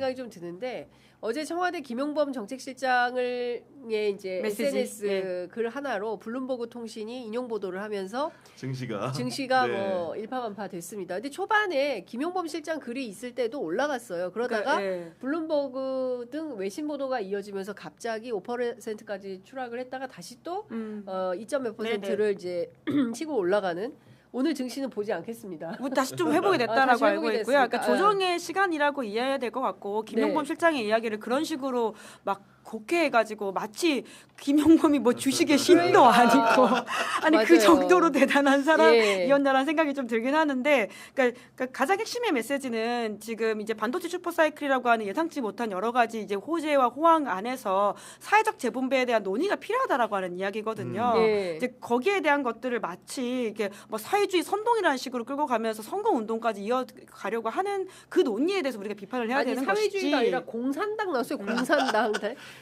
생각이 좀 드는데 어제 청와대 김용범 정책실장을 이제 메시지? SNS 글 하나로 블룸버그 통신이 인용 보도를 하면서 증시가 네. 뭐 일파만파 됐습니다. 근데 초반에 김용범 실장 글이 있을 때도 올라갔어요. 그러다가 블룸버그 등 외신 보도가 이어지면서 갑자기 5%까지 추락을 했다가 다시 또 2점 몇 %를 이제 치고 올라가는. 오늘 증시는 보지 않겠습니다. 뭐 다시 좀 회복이 됐다라고 알고 있고요. 그러니까 됐습니까? 조정의 시간이라고 이해해야 될 것 같고 김용범 실장의 이야기를 그런 식으로 막 곡해해가지고 마치 김용범이 뭐 주식의 신도 아니고 아니 맞아요. 그 정도로 대단한 사람이었나라는 생각이 좀 들긴 하는데 그러니까 가장 핵심의 메시지는 지금 이제 반도체 슈퍼사이클이라고 하는 예상치 못한 여러 가지 이제 호재와 호황 안에서 사회적 재분배에 대한 논의가 필요하다라고 하는 이야기거든요. 이제 거기에 대한 것들을 마치 이게 뭐 사회주의 선동이라는 식으로 끌고 가면서 선거 운동까지 이어가려고 하는 그 논의에 대해서 우리가 비판을 해야 되는 것이지. 사회주의가 아니라 공산당 나왔어요. 공산당.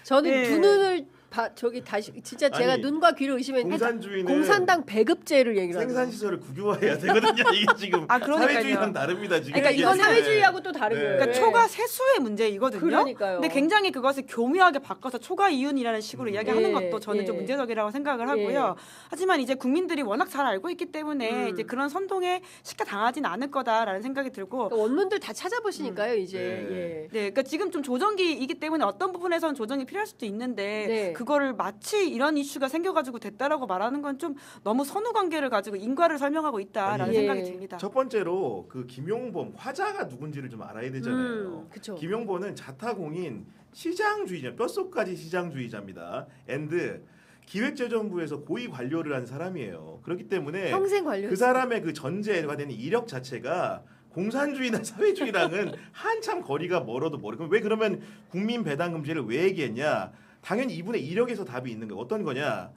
저는 두 눈을 저기 다시 진짜 제가 눈과 귀를 의심했는데 공산당 배급제를 얘기를 하는 생산 시설을 국유화해야 되거든요. 이게 지금 사회주의랑 다릅니다. 지금 그러니까 이건 사회주의하고 또 다른 거예요. 그러니까 초과 세수의 문제이거든요. 그러니까요. 근데 굉장히 그것을 교묘하게 바꿔서 초과 이윤이라는 식으로 이야기하는 것도 저는 좀 문제적이라고 생각을 하고요. 하지만 이제 국민들이 워낙 잘 알고 있기 때문에 이제 그런 선동에 쉽게 당하지는 않을 거다라는 생각이 들고 그러니까 원문들 다 찾아보시니까요. 이제 그러니까 지금 좀 조정기이기 때문에 어떤 부분에서는 조정이 필요할 수도 있는데 그거를 마치 이런 이슈가 생겨가지고 됐다라고 말하는 건 좀 너무 선후 관계를 가지고 인과를 설명하고 있다라는 생각이 듭니다. 첫 번째로 그 김용범 화자가 누군지를 좀 알아야 되잖아요. 김용범은 자타공인 시장주의자, 뼛속까지 시장주의자입니다. 앤드 기획재정부에서 고위 관료를 한 사람이에요. 그렇기 때문에 평생 관료 그 사람의 그 전제가 되는 이력 자체가 공산주의나 사회주의랑은 한참 거리가 멀어도 멀어. 왜 그러면 국민 배당 금지를 왜 얘기했냐? 당연히 이분의 이력에서 답이 있는 거예요. 어떤 거냐?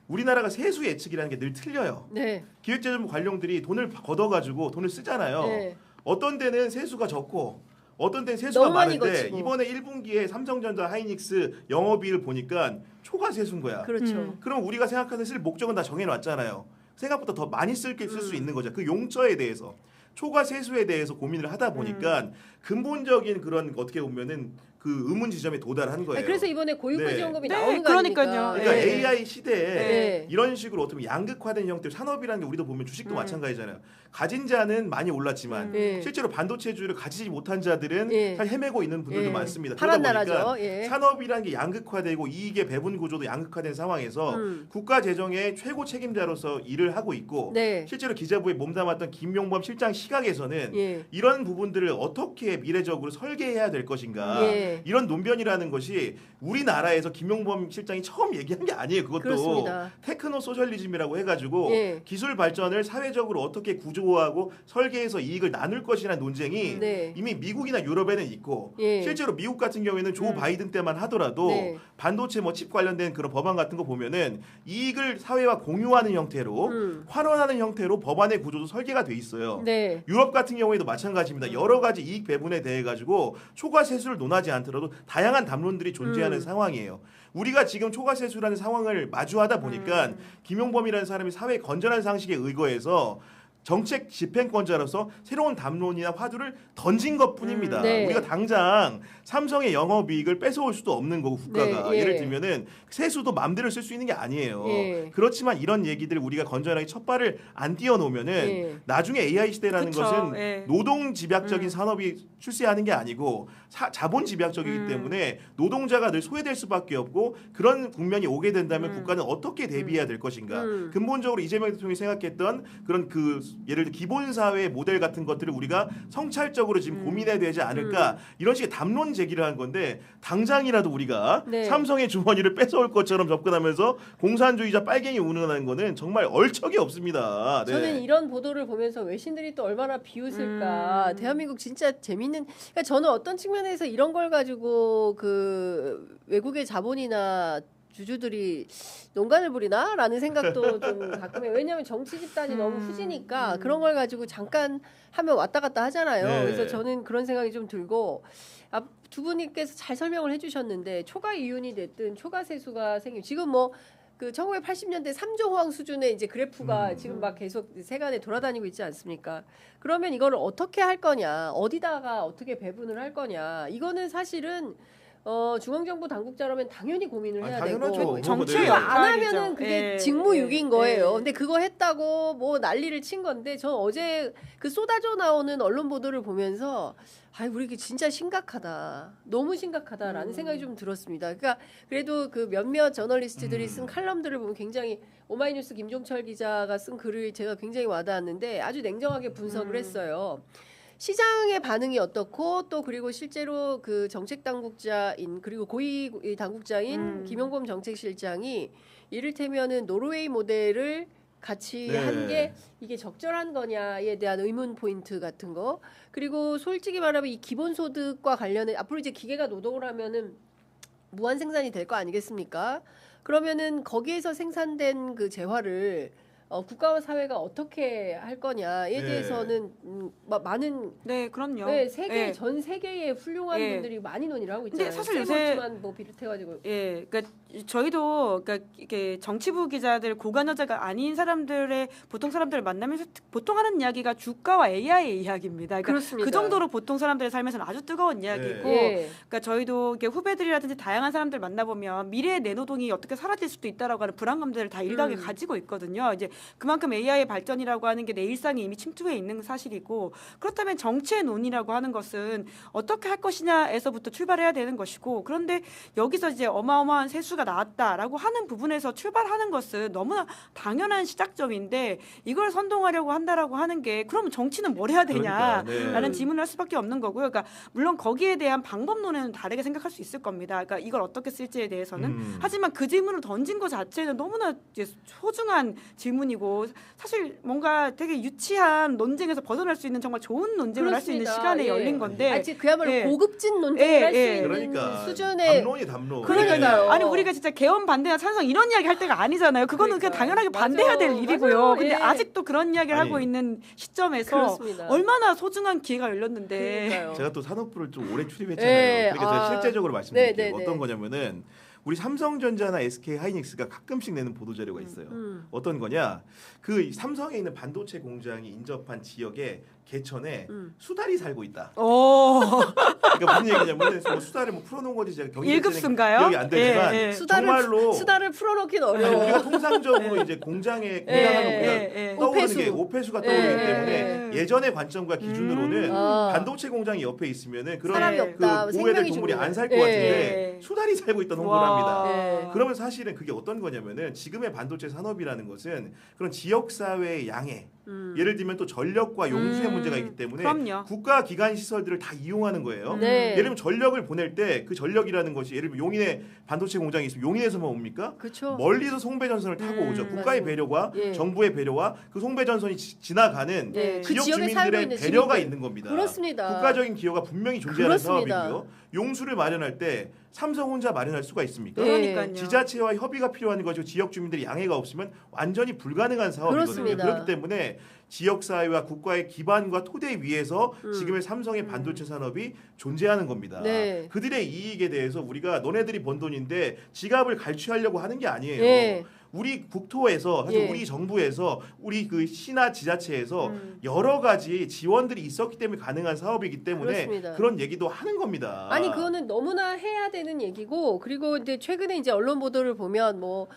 우리나라가 세수 예측이라는 게 늘 틀려요. 기획재정부 관료들이 돈을 걷어가지고 돈을 쓰잖아요. 어떤 데는 세수가 적고 어떤 데는 세수가 많은데 이번에 1분기에 삼성전자, 하이닉스 영업이익을 보니까 초과 세수인 거야. 그럼 우리가 생각하는 쓸 목적은 다 정해놨잖아요. 생각보다 더 많이 쓸 수 있는 거죠. 그 용처에 대해서. 초과 세수에 대해서 고민을 하다 보니까 근본적인 그런 어떻게 보면은 그 의문 지점에 도달한 거예요. 그래서 이번에 고유가지원금이 나오는 거 아닙니까? 그러니까 AI 시대에 이런 식으로 어떻게 보면 양극화된 형태로 산업이라는 게 우리도 보면 주식도 마찬가지잖아요. 가진 자는 많이 올랐지만 실제로 반도체주를 가지지 못한 자들은 잘 헤매고 있는 분들도 많습니다. 그러다 보니까 산업이라는 게 양극화되고 이익의 배분 구조도 양극화된 상황에서 국가 재정의 최고 책임자로서 일을 하고 있고 실제로 기재부에 몸담았던 김용범 실장 시각에서는 이런 부분들을 어떻게 미래적으로 설계해야 될 것인가 이런 논변이라는 것이 우리나라에서 김용범 실장이 처음 얘기한 게 아니에요. 그것도 그렇습니다. 테크노 소셜리즘이라고 해가지고 기술 발전을 사회적으로 어떻게 구조화하고 설계해서 이익을 나눌 것이라는 논쟁이 이미 미국이나 유럽에는 있고 실제로 미국 같은 경우에는 조 바이든 때만 하더라도 반도체 뭐 칩 관련된 그런 법안 같은 거 보면은 이익을 사회와 공유하는 형태로 환원하는 형태로 법안의 구조도 설계가 돼 있어요. 유럽 같은 경우에도 마찬가지입니다. 여러 가지 이익 배분에 대해 가지고 초과 세수를 논하지 않더라도 다양한 담론들이 존재하는 상황이에요. 우리가 지금 초과 세수라는 상황을 마주하다 보니까 김용범이라는 사람이 사회 건전한 상식에 의거해서 정책 집행권자로서 새로운 담론이나 화두를 던진 것뿐입니다. 우리가 당장 삼성의 영업이익을 뺏어올 수도 없는 거고 국가가 예를 들면은 세수도 마음대로 쓸 수 있는 게 아니에요. 그렇지만 이런 얘기들 우리가 건전하게 첫 발을 안 띄워놓으면은 나중에 AI 시대라는 것은 노동 집약적인 산업이 출세하는 게 아니고 자본 집약적이기 때문에 노동자가 늘 소외될 수밖에 없고 그런 국면이 오게 된다면 국가는 어떻게 대비해야 될 것인가? 근본적으로 이재명 대통령이 생각했던 그런 그 예를 들어 기본사회 모델 같은 것들을 우리가 성찰적으로 지금 고민해야 되지 않을까 이런 식의 담론 제기를 한 건데 당장이라도 우리가 삼성의 주머니를 뺏어올 것처럼 접근하면서 공산주의자 빨갱이 운운하는 거는 정말 얼척이 없습니다. 저는 이런 보도를 보면서 외신들이 또 얼마나 비웃을까. 대한민국 진짜 재밌는. 그러니까 저는 어떤 측면에서 이런 걸 가지고 그 외국의 자본이나 주주들이 농간을 부리나라는 생각도 좀 가끔 해요. 왜냐하면 정치 집단이 너무 후지니까 그런 걸 가지고 잠깐 하면 왔다 갔다 하잖아요. 그래서 저는 그런 생각이 좀 들고 두 분께서 잘 설명을 해주셨는데 초과 이윤이 됐든 초과 세수가 생기면 지금 뭐 그 1980년대 3조 호황 수준의 이제 그래프가 지금 막 계속 세간에 돌아다니고 있지 않습니까? 그러면 이걸 어떻게 할 거냐, 어디다가 어떻게 배분을 할 거냐, 이거는 사실은 중앙정부 당국자라면 당연히 고민을 해야 되고 정치의 안 하면은 그게 직무유기인 거예요. 예. 근데 그거 했다고 뭐 난리를 친 건데 저 어제 그 쏟아져 나오는 언론 보도를 보면서 우리 이게 진짜 심각하다. 너무 심각하다라는 생각이 좀 들었습니다. 그러니까 그래도 그 몇몇 저널리스트들이 쓴 칼럼들을 보면 굉장히 오마이뉴스 김종철 기자가 쓴 글을 제가 굉장히 와닿았는데 아주 냉정하게 분석을 했어요. 시장의 반응이 어떻고 또 그리고 실제로 그 정책 당국자인 그리고 고위 당국자인 김용범 정책실장이 이를테면은 노르웨이 모델을 같이 한 게 이게 적절한 거냐에 대한 의문 포인트 같은 거. 그리고 솔직히 말하면 이 기본소득과 관련해 앞으로 이제 기계가 노동을 하면은 무한 생산이 될 거 아니겠습니까? 그러면은 거기에서 생산된 그 재화를 국가와 사회가 어떻게 할 거냐에 대해서는 많은 그럼요. 세계 전 세계의 훌륭한 분들이 많이 논의를 하고 있잖아요. 사실 요새 뭐 비롯해가지고 그러니까 저희도 그러니까 이게 정치부 기자들 고관 여자가 아닌 사람들의 보통 사람들을 만나면서 보통 하는 이야기가 주가와 AI의 이야기입니다. 그러니까 그렇습니다. 그 정도로 보통 사람들의 삶에서는 아주 뜨거운 이야기고, 그러니까 저희도 이렇게 후배들이라든지 다양한 사람들 만나보면 미래의 내노동이 어떻게 사라질 수도 있다라고 하는 불안감들을 다 일각에 가지고 있거든요. 이제 그만큼 AI의 발전이라고 하는 게 내 일상에 이미 침투해 있는 사실이고, 그렇다면 정치의 논의라고 하는 것은 어떻게 할 것이냐에서부터 출발해야 되는 것이고, 그런데 여기서 이제 어마어마한 세수가 나왔다라고 하는 부분에서 출발하는 것은 너무나 당연한 시작점인데 이걸 선동하려고 한다라고 하는 게 그러면 정치는 뭘 해야 되냐라는 질문을 할 수밖에 없는 거고요. 그러니까 물론 거기에 대한 방법론에는 다르게 생각할 수 있을 겁니다. 그러니까 이걸 어떻게 쓸지에 대해서는 하지만 그 질문을 던진 것 자체는 너무나 이제 소중한 질문이고 사실 뭔가 되게 유치한 논쟁에서 벗어날 수 있는 정말 좋은 논쟁을 할 수 있는 시간에 열린 건데 그야말로 고급진 논쟁을 할 수 있는 그러니까 수준의 담론. 그러니까요. 아니 우리가 진짜 개헌 반대나 찬성 이런 이야기 할 때가 아니잖아요. 그거는 그냥 당연하게 반대해야 될 일이고요. 근데 아직도 그런 이야기를 하고 있는 시점에서 그렇습니다. 얼마나 소중한 기회가 열렸는데. 그러니까요. 제가 또 산업부를 좀 오래 출입했잖아요. 그러니까 제가 실제적으로 말씀드릴게요. 어떤 거냐면은 우리 삼성전자나 SK 하이닉스가 가끔씩 내는 보도 자료가 있어요. 어떤 거냐? 그 삼성에 있는 반도체 공장이 인접한 지역에 개천에 수달이 살고 있다. 그러니까 무슨 얘기냐면 뭐 수달을 뭐 풀어놓은 거지 제가 일급수인가요? 기억이 안 되지만 정말로 수달을 풀어놓긴 어려워. 우리가 통상적으로 이제 공장에 공장하면 우리가 떠오르는 게 오폐수가 떠오르기 때문에 예전의 관점과 기준으로는 반도체 공장이 옆에 있으면은 그런 사람이 없다. 그 보호해야 될 동물이 안 살 것 같은데 수달이 살고 있다는 홍보를 합니다. 그러면 사실은 그게 어떤 거냐면은 지금의 반도체 산업이라는 것은 그런 지역 사회의 양해 예를 들면 또 전력과 용수의 문제가 있기 때문에 국가 기관 시설들을 다 이용하는 거예요. 예를 들면 전력을 보낼 때 그 전력이라는 것이 예를 들면 용인에 반도체 공장이 있으면 용인에서만 옵니까? 그쵸. 멀리서 송배전선을 타고 오죠. 국가의 배려와 정부의 배려와 그 송배전선이 지나가는 그 지역 지역에 주민들의 있는 배려가 시민들. 있는 겁니다. 그렇습니다. 국가적인 기여가 분명히 존재하는 그렇습니다. 사업이고요. 용수를 마련할 때 삼성 혼자 마련할 수가 있습니까? 그러니까요. 지자체와 협의가 필요한 것이고 지역 주민들이 양해가 없으면 완전히 불가능한 사업이거든요. 그렇습니다. 그렇기 때문에 지역 사회와 국가의 기반과 토대 위에서 지금의 삼성의 반도체 산업이 존재하는 겁니다. 그들의 이익에 대해서 우리가 너네들이 번 돈인데 지갑을 갈취하려고 하는 게 아니에요. 우리 국토에서 사실 우리 정부에서 우리 그 시나 지자체에서 여러 가지 지원들이 있었기 때문에 가능한 사업이기 때문에 그렇습니다. 그런 얘기도 하는 겁니다. 아니 그거는 너무나 해야 되는 얘기고 그리고 이제 최근에 이제 언론 보도를 보면 뭐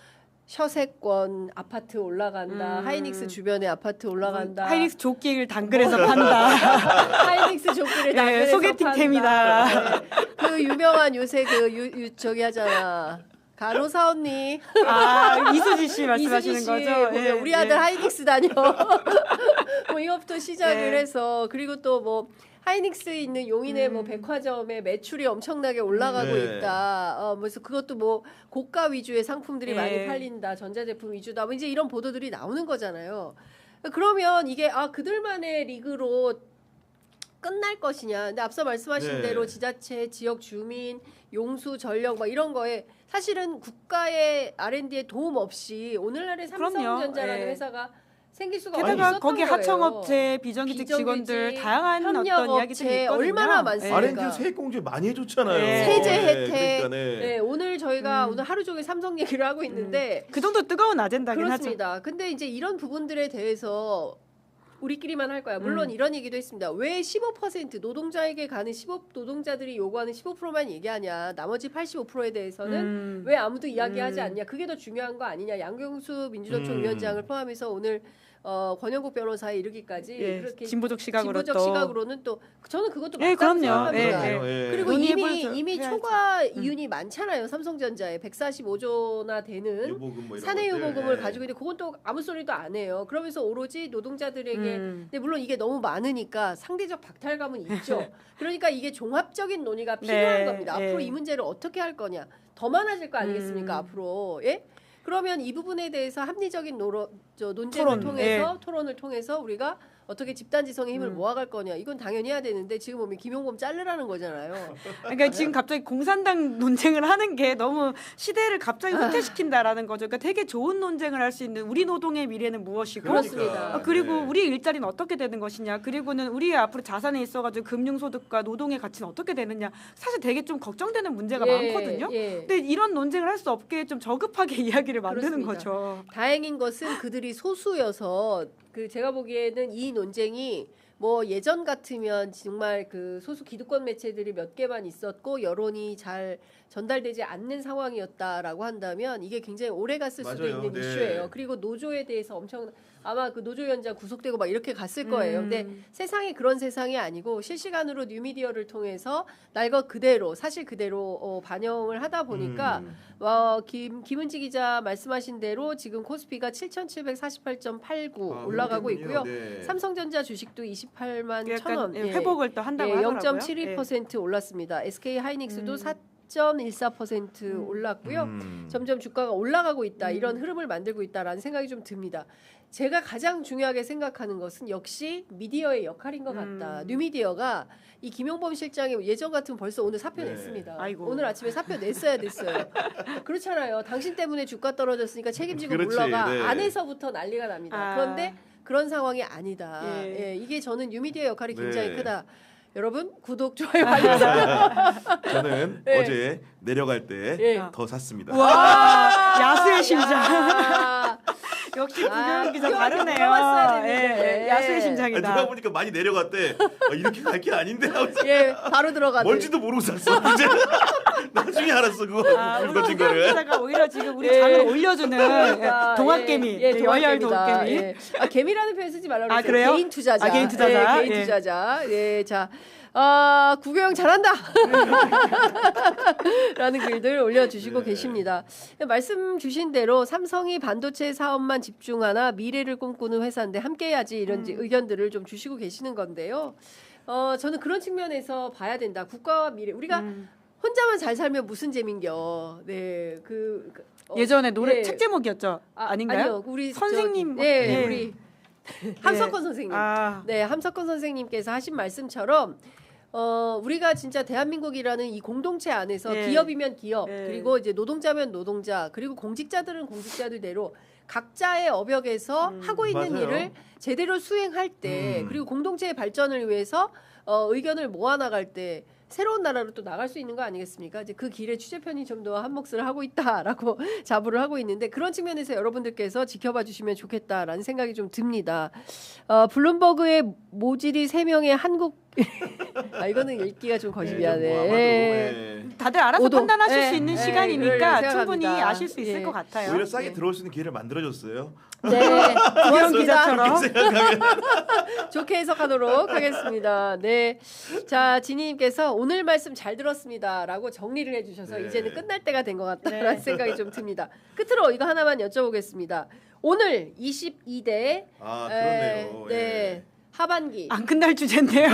셔세권 아파트 올라간다. 하이닉스 주변에 아파트 올라간다. 하이닉스 조끼를 당근에서 판다. 하이닉스 조끼를 당근에서 소개팅템이다. 그 유명한 요새 그 저기 하잖아. 간호사 언니. 이수지 씨 말씀하시는 이수지 씨 거죠? 보면 우리 아들 하이닉스 다녀. 뭐 이것부터 시작을 해서 그리고 또 뭐 하이닉스에 있는 용인의 뭐 백화점의 매출이 엄청나게 올라가고 있다. 그래서 그것도 뭐 고가 위주의 상품들이 많이 팔린다. 전자제품 위주다. 뭐 이제 이런 보도들이 나오는 거잖아요. 그러면 이게 그들만의 리그로 끝날 것이냐. 근데 앞서 말씀하신 대로 지자체, 지역 주민, 용수, 전력 막 이런 거에 사실은 국가의 R&D에 도움 없이 오늘날의 삼성전자라는 회사가 생길 수가 게다가 없었던 거기 거예요. 하청업체, 비정규직 직원들 다양한 어떤 이야기들이 있거든요. 얼마나 많습니까? R&D 세액공제 많이 해줬잖아요. 네. 세제 혜택. 그러니까, 네, 오늘 저희가 오늘 하루 종일 삼성 얘기를 하고 있는데 그 정도 뜨거운 아젠다긴 그렇습니다. 근데 이제 이런 부분들에 대해서 우리끼리만 할 거야. 물론 이런 얘기도 했습니다. 왜 15% 노동자에게 가는 15 노동자들이 요구하는 15%만 얘기하냐. 나머지 85%에 대해서는 왜 아무도 이야기하지 않냐. 그게 더 중요한 거 아니냐. 양경수 민주노총 위원장을 포함해서 오늘 권영국 변호사에 이르기까지 그렇게 진보적 시각으로 진보적 시각으로는 또 저는 그것도 예, 맞다고 그럼요. 생각합니다. 그리고 이미 해야죠. 초과 이윤이 많잖아요. 삼성전자에 145조나 되는 유보금 뭐 이런 사내 유보금을 것들. 가지고 있는데 그건 또 아무 소리도 안 해요. 그러면서 오로지 노동자들에게 근데 물론 이게 너무 많으니까 상대적 박탈감은 있죠. 그러니까 이게 종합적인 논의가 필요한 겁니다. 앞으로 이 문제를 어떻게 할 거냐. 더 많아질 거 아니겠습니까? 앞으로. 예? 그러면 이 부분에 대해서 합리적인 논쟁을 통해서 토론을 통해서 우리가 어떻게 집단지성의 힘을 모아갈 거냐 이건 당연히 해야 되는데 지금 보면 김용범 자르라는 거잖아요. 그러니까 지금 갑자기 공산당 논쟁을 하는 게 너무 시대를 갑자기 후퇴시킨다라는 거죠. 그러니까 되게 좋은 논쟁을 할 수 있는 우리 노동의 미래는 무엇이고 그렇습니다. 그리고 네. 우리 일자리는 어떻게 되는 것이냐 그리고는 우리의 앞으로 자산에 있어가지고 금융소득과 노동의 가치는 어떻게 되느냐 사실 되게 좀 걱정되는 문제가 많거든요. 근데 이런 논쟁을 할 수 없게 좀 저급하게 이야기를 만드는 그렇습니다. 거죠. 다행인 것은 그들이 소수여서 제가 보기에는 이 논쟁이 뭐 예전 같으면 정말 그 소수 기득권 매체들이 몇 개만 있었고 여론이 잘 전달되지 않는 상황이었다라고 한다면 이게 굉장히 오래 갔을 수도 맞아요. 있는 네. 이슈예요. 그리고 노조에 대해서 엄청 아마 그 노조 위원장 구속되고 막 이렇게 갔을 거예요. 근데 세상이 그런 세상이 아니고 실시간으로 뉴미디어를 통해서 날 것 그대로 사실 그대로 반영을 하다 보니까 김은지 기자 말씀하신 대로 지금 코스피가 7,748.89 올라가고 그렇군요. 있고요. 네. 삼성전자 주식도 28만 1,000원 회복을 또 한다고 하더라고요. 0.72% 올랐습니다. SK 하이닉스도 4.14% 올랐고요. 점점 주가가 올라가고 있다. 이런 흐름을 만들고 있다라는 생각이 좀 듭니다. 제가 가장 중요하게 생각하는 것은 역시 미디어의 역할인 것 같다. 뉴미디어가 이 김용범 실장이 예전 같으면 벌써 오늘 사표 냈습니다. 아이고. 오늘 아침에 사표 냈어야 됐어요. 그렇잖아요. 당신 때문에 주가 떨어졌으니까 책임지고 그렇지, 물러가. 네. 안에서부터 난리가 납니다. 그런데 그런 상황이 아니다. 예. 이게 저는 뉴미디어의 역할이 굉장히 네. 크다. 여러분 구독 좋아요 알림 설정. 저는 네. 어제 내려갈 때 더 샀습니다. 와 야수의 심장. 아, 역시 구경 기자 구경 다르네요. 들어봤어야 되는데. 야수의 아니, 심장이다. 누가 보니까 많이 내려갔대. 이렇게 갈 게 아닌데 하면서 예, 바로 들어가네. 뭔지도 모르고 샀어. 이제 나중에 알았어 그거 우리 굵어진 구경 거를. 기자가 오히려 지금 우리 예. 장을 올려주는 그러니까, 동학개미, 예, 월열 동학개미다. 동학개미. 예. 개미라는 표현 쓰지 말라고 아, 그랬어요. 그래요? 개인 투자자. 개인 투자자. 개인 예. 투자자. 예, 자. 구경 잘한다. 라는 글들 올려주시고 네. 계십니다. 말씀 주신 대로 삼성이 반도체 사업만 집중하나 미래를 꿈꾸는 회사인데 함께해야지 이런 의견들을 좀 주시고 계시는 건데요. 저는 그런 측면에서 봐야 된다. 국가와 미래. 우리가 혼자만 잘 살면 무슨 재민겨. 네, 예전에 노래 예. 책 제목이었죠. 아닌가요? 아니요, 우리 선생님. 네, 예. 우리 함석헌 선생님. 네, 함석헌 선생님께서 하신 말씀처럼 우리가 진짜 대한민국이라는 이 공동체 안에서 예. 기업이면 기업, 예. 그리고 이제 노동자면 노동자, 그리고 공직자들은 공직자들대로 각자의 업역에서 하고 있는 맞아요. 일을 제대로 수행할 때, 그리고 공동체의 발전을 위해서 의견을 모아나갈 때 새로운 나라로 또 나갈 수 있는 거 아니겠습니까? 이제 그 길에 취재편이 좀 더 한 몫을 하고 있다라고 자부를 하고 있는데 그런 측면에서 여러분들께서 지켜봐 주시면 좋겠다라는 생각이 좀 듭니다. 블룸버그의 모질이 3명의 한국 이거는 읽기가 좀 거시기하네. 뭐 아마도, 예. 다들 알아서 오도. 판단하실 예. 수 있는 예, 시간이니까 그럴 충분히 생각합니다. 아실 수 있을 예. 것 같아요. 오히려 싸게 예. 들어올 수 있는 기회를 만들어줬어요. 네, 구경 기자처럼. 좋게 해석하도록 하겠습니다. 네, 자 지니님께서 오늘 말씀 잘 들었습니다라고 정리를 해주셔서 네. 이제는 끝날 때가 된 것 같다라는 네. 생각이 좀 듭니다. 끝으로 이거 하나만 여쭤보겠습니다. 오늘 22대 그렇네요. 네, 하반기 안 끝날 주제인데요.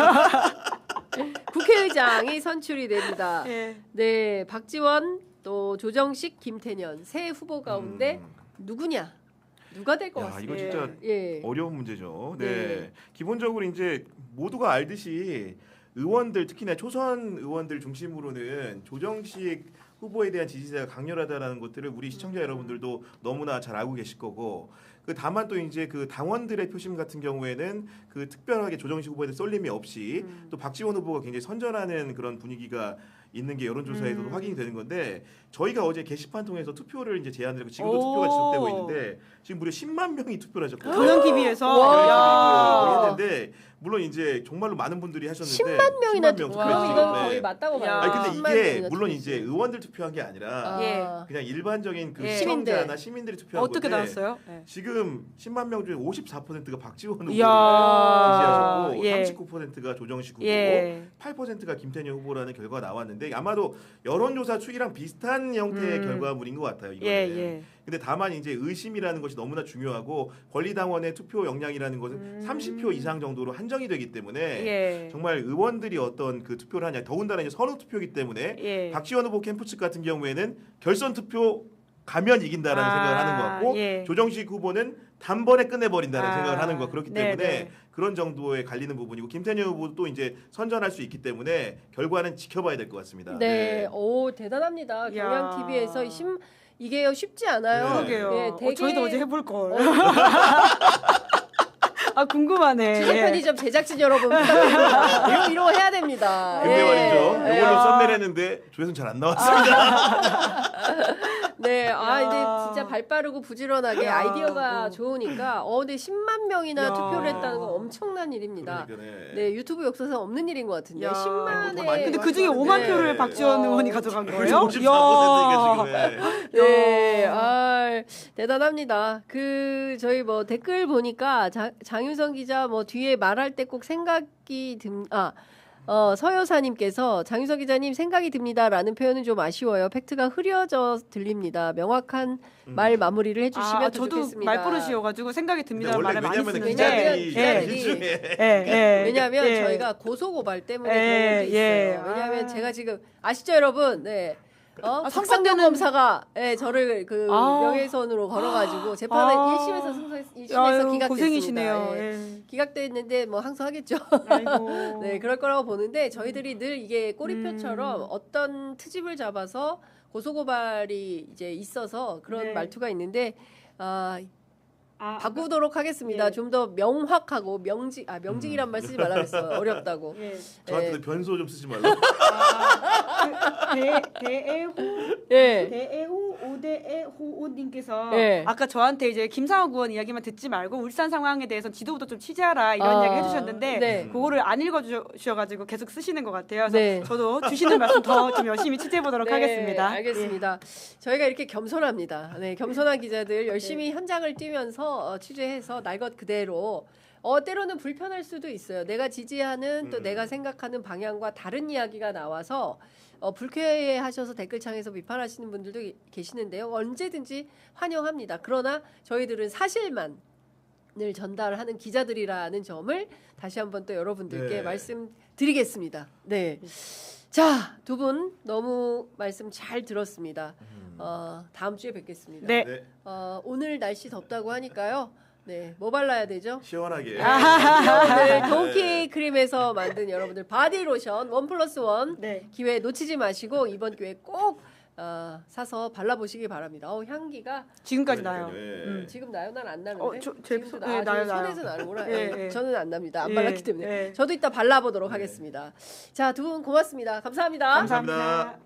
국회의장이 선출이 됩니다. 예. 네, 박지원 또 조정식, 김태년 세 후보 가운데 누구냐? 누가 될 것 야, 같습니다. 이거 진짜 예. 어려운 문제죠. 네. 네. 기본적으로 이제 모두가 알듯이 의원들 특히나 초선 의원들 중심으로는 조정식 후보에 대한 지지세가 강렬하다라는 것들을 우리 시청자 여러분들도 너무나 잘 알고 계실 거고 다만 또 이제 그 당원들의 표심 같은 경우에는 그 특별하게 조정식 후보에 대해 쏠림이 없이 또 박지원 후보가 굉장히 선전하는 그런 분위기가 있는 게 여론조사에서도 확인이 되는 건데 저희가 어제 게시판 통해서 투표를 이제 제안을 했고 지금도 투표가 지속되고 있는데 지금 무려 10만 명이 투표를 하셨거든요. 경영 TV에서 했는데 물론 이제 정말로 많은 분들이 하셨는데 10만 명이나 10만 명 그럼 투표했어요. 이건 네. 거의 맞다고 봐요. 아니 근데 10만 이게 명이나 물론 투표했어요. 이제 의원들 투표한 게 아니라 예. 그냥 일반적인 그 예. 시청자나 시민들이 투표한 어떻게 건데 나왔어요? 네. 지금 10만 명 중에 54%가 박지원 후보를 이야. 지지하셨고 예. 39%가 조정식 후보고 예. 8%가 김태년 후보라는 결과가 나왔는데 아마도 여론조사 추이랑 비슷한 형태의 결과물인 것 같아요. 이거는. 예. 근데 다만 이제 의심이라는 것이 너무나 중요하고 권리당원의 투표 역량이라는 것은 30표 이상 정도로 한정이 되기 때문에 예. 정말 의원들이 어떤 그 투표를 하냐 더군다나 이제 선호 투표이기 때문에 예. 박지원 후보 캠프 측 같은 경우에는 결선 투표 가면 이긴다라는 생각을 하는 것 같고 예. 조정식 후보는 단번에 끝내버린다는 생각을 하는 것 그렇기 때문에 네네. 그런 정도의 갈리는 부분이고 김태년 후보도 또 이제 선전할 수 있기 때문에 결과는 지켜봐야 될 것 같습니다. 네, 오 대단합니다. 이야. 경향 TV에서 이게 쉽지 않아요. 그러게요. 예, 되게 저희도 어제 해볼 걸. 아 궁금하네. 취재 편의점 제작진 여러분 부탁드립니다. 이런 거 해야 됩니다. 근데 말이죠. 예. 이걸로 썸네일 했는데 조회수 잘 안 나왔습니다. 네, 야. 근데 진짜 발 빠르고 부지런하게 아이디어가 좋으니까, 근데 10만 명이나 야. 투표를 했다는 건 엄청난 일입니다. 그러니까네. 네, 유튜브 역사상 없는 일인 것 같은데, 야. 10만에. 많이 근데 그 중에 5만 네. 표를 박지원 의원이 가져간 거예요? 54%니까 지금. 네, 대단합니다. 저희 뭐 댓글 보니까 장유성 기자 뭐 뒤에 말할 때 꼭 생각이 서여사님께서 장유석 기자님 생각이 듭니다라는 표현은 좀 아쉬워요. 팩트가 흐려져 들립니다. 명확한 말 마무리를 해주시면 더 저도 좋겠습니다. 말버릇이어가지고 생각이 듭니다. 원래 말을 많이 왜냐면 쓰는데. 왜냐하면 저희가 고소고발 때문에 그런 것도 있어요. 왜냐하면 제가 지금 아시죠 여러분? 네. 박상경 검사가 저를 명예훼손으로 걸어가지고 재판은 1심에서 승소했 2심에서 기각됐습니다. 고생이시네요. 기각됐는데 뭐 항소하겠죠. 아이고. 네, 그럴 거라고 보는데 저희들이 늘 이게 꼬리표처럼 어떤 트집을 잡아서 고소고발이 이제 있어서 그런 말투가 있는데 바꾸도록 하겠습니다. 좀 더 명확하고 명직이란 말 쓰지 말라 그랬어. 어렵다고. 저한테 변소 좀 쓰지 말라고. 대애호 오대애호님께서 아까 저한테 이제 김상욱 의원 이야기만 듣지 말고 울산 상황에 대해서 지도부터 좀 취재하라 이런 이야기 해주셨는데 그거를 안 읽어주셔가지고 계속 쓰시는 것 같아요. 그래서 저도 주시는 말씀 더 좀 열심히 취재해 보도록 하겠습니다. 알겠습니다. 저희가 이렇게 겸손합니다. 네, 겸손한 기자들 열심히 현장을 뛰면서 취재해서 날 것 그대로. 때로는 불편할 수도 있어요. 내가 지지하는 또 내가 생각하는 방향과 다른 이야기가 나와서 불쾌해하셔서 댓글창에서 비판하시는 분들도 계시는데요. 언제든지 환영합니다. 그러나 저희들은 사실만을 전달하는 기자들이라는 점을 다시 한번 또 여러분들께 말씀드리겠습니다. 네. 자, 두 분 너무 말씀 잘 들었습니다. 다음 주에 뵙겠습니다. 네. 오늘 날씨 덥다고 하니까요. 네, 뭐 발라야 되죠? 시원하게. 여러분들 동키 크림에서 만든 여러분들 바디 로션 1+1 기회 놓치지 마시고 이번 기회에 꼭 사서 발라보시기 바랍니다. 향기가 지금까지 나요. 지금 나요? 난 안 나는데. 지금도 나요. 손에서 나는구나. 저는 안 납니다. 안 발랐기 때문에. 저도 이따 발라보도록 하겠습니다. 자, 두 분 고맙습니다. 감사합니다. 감사합니다.